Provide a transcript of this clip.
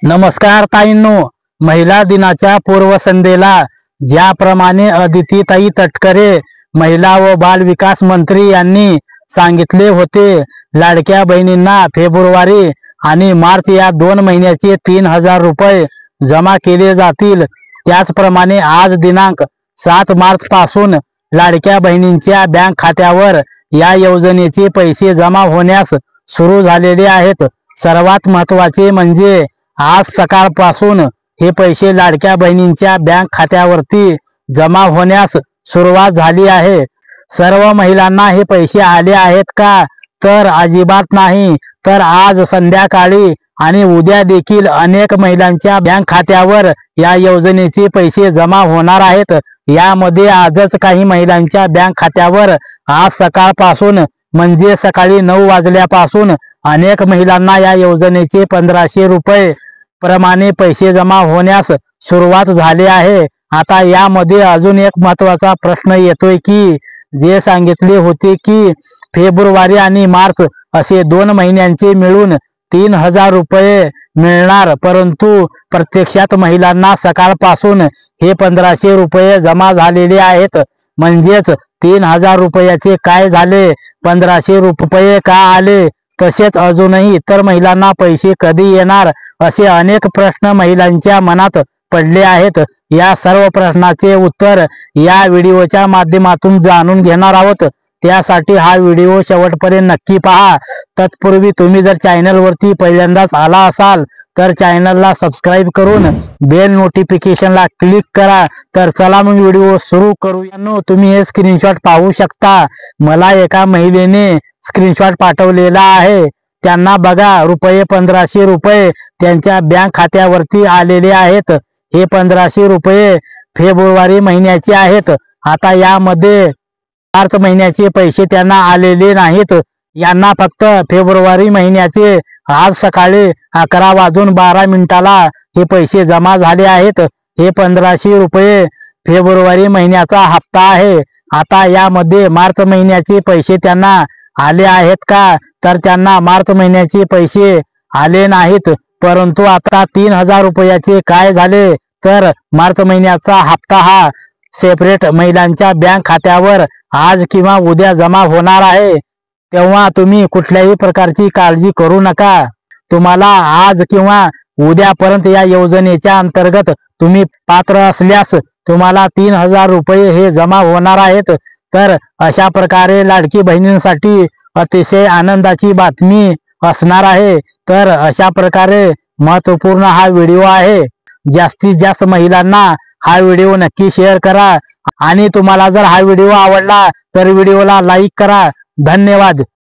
नमस्कार ताईंनो, महिला दिनाच्या पूर्वसंध्येला ज्याप्रमाणे अदितीताई तटकरे महिला व बाल विकास मंत्री यांनी सांगितले होते, लाडक्या बहिणींना फेब्रुवारी आणि मार्च या 2 महिन्याचे 3000 रुपये जमा केले जातील। त्याचप्रमाणे आज दिनांक 7 मार्च पासून लाडक्या बहिणींच्या बँक खात्यावर या योजनेचे पैसे जमा होण्यास सुरू झालेले आहेत। सर्वात महत्त्वाचे म्हणजे आज सकाळपासून हे पैसे लाडक्या बहिणींच्या बँक खात्यावरती जमा होण्यास सुरुवात झाली आहे। सर्व महिलांना हे पैसे आले आहेत का? तर अजिबात नाही। तर आज संध्याकाळी आणि उद्या देखील अनेक महिलांच्या बँक खात्यावर या योजनेचे पैसे जमा होणार आहेत। यामध्ये आजच काही महिलांच्या बँक खात्यावर आज सकाळपासून म्हणजे सकाळी 9 वाजल्यापासून अनेक महिलांना या योजनेचे 1500 रुपये प्रमाणे पैसे जमा होण्यास सुरुवात झाली आहे। आता यामध्ये अजून एक महत्त्वाचा प्रश्न येतोय की जे सांगितले होते की फेब्रुवारी आणि मार्च असे 2 महिन्यांचे मिळून 3000 रुपये मिळणार, परंतु प्रत्यक्षात महिलांना सकाळपासून हे 1500 रुपये जमा झालेले आहेत। म्हणजेच 3000 रुपयाचे काय झाले, 1500 रुपये का आले? तसेच अजूनही इतर महिलांना पैसे कधी येणार असे अनेक प्रश्न महिलांच्या मनात पडले आहेत। या सर्व प्रश्नाचे उत्तर या व्हिडिओच्या माध्यमातून जाणून घेणार आहोत। त्यासाठी हा व्हिडिओ शेवटपर्यंत नक्की पहा। तत्पूर्वी तुम्ही जर चॅनलवरती पहिल्यांदाच आला असाल तर चॅनलला सबस्क्राइब करून बेल नोटिफिकेशनला क्लिक करा। तर चला मग व्हिडिओ सुरू करूया। तुम्ही हे स्क्रीनशॉट पाहू शकता। मला एका महिलेने स्क्रीनशॉट पाठवलेला आहे। त्यांना बघा, 1500 रुपये त्यांच्या बँक खात्यावरती आलेले आहेत। हे 1500 रुपये फेब्रुवारी महिन्याचे आहेत। आता यामध्ये मार्च महिन्याचे पैसे त्यांना आलेले नाहीत। यांना फक्त फेब्रुवारी महिन्याचे आज सकाळी 11:12 हे पैसे जमा झाले आहेत। हे 1500 रुपये फेब्रुवारी महिन्याचा हप्ता आहे। आता यामध्ये मार्च महिन्याचे पैसे त्यांना आले आहेत का? तर त्यांना मार्च महिन्याचे पैसे आले नाहीत, परंतु आता 3000 रुपयाचे काय झाले, तर मार्च महिन्याचा हप्ता हा सेपरेट महिलांच्या बँक खात्यावर आज किंवा उद्या जमा होणार आहे। तेव्हा तुम्ही कुठल्याही प्रकारची काळजी करू नका। तुम्हाला आज किंवा उद्यापर्यंत या योजनेच्या अंतर्गत तुम्ही पात्र असल्यास तुम्हाला 3000 रुपये हे जमा होणार आहेत। तर अशा प्रकारे लाडकी बहिणींसाठी अतिशय आनंदाची बातमी असणार आहे। तर अशा प्रकारे महत्त्वपूर्ण हा व्हिडिओ आहे। जास्तीत जास्त महिलांना हा व्हिडिओ नक्की शेअर करा आणि तुम्हाला जर हा व्हिडिओ आवडला तर व्हिडिओला लाईक करा। धन्यवाद।